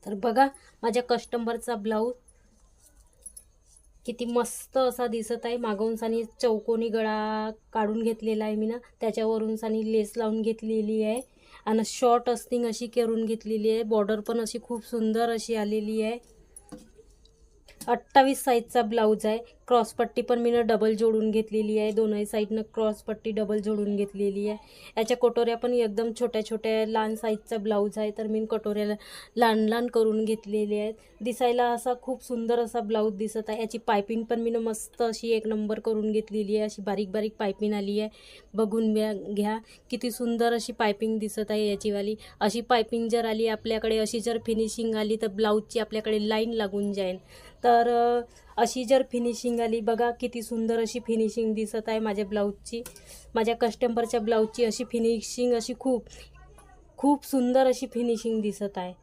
तर बघा माझ्या कस्टमरचा ब्लाऊज किती मस्त असा दिसत आहे। मागून सानी चौकोनी गळा काढून घेतलेला आहे मी ना, त्याच्यावरून सानी लेस लावून घेतलेली आहे आणि शॉर्ट अस्टिंग अशी करून घेतलेली आहे। बॉर्डर पण अशी खूप सुंदर अशी आलेली आहे। 28 साईजचा ब्लाऊज आहे। क्रॉस पट्टी पण मी डबल जोडून घेतलेली आहे, दोनही साईडनं क्रॉस पट्टी डबल जोडून घेतलेली आहे। याच्या कटोऱ्या पण एकदम छोट्या छोट्या लहान साईजचा ब्लाऊज आहे, तर मी कटोऱ्याला लहान लहान करून घेतलेले आहेत। दिसायला असा खूप सुंदर असा ब्लाऊज दिसत आहे। याची पायपिंग पण मी मस्त अशी एक नंबर करून घेतलेली आहे। अशी बारीक बारीक पायपिंग आली आहे, बघून घ्या किती सुंदर अशी पायपिंग दिसत आहे याचीवाली। अशी पायपिंग जर आली आपल्याकडे, अशी जर फिनिशिंग आली तर ब्लाऊजची आपल्याकडे लाईन लागून जाईल। तर अशी जर फिनिशिंग आली, बघा किती सुंदर अशी फिनिशिंग दिसत आहे माझ्या ब्लाऊजची। माझ्या कस्टमरच्या ब्लाऊजची अशी फिनिशिंग अशी खूप खूप सुंदर अशी फिनिशिंग दिसत आहे।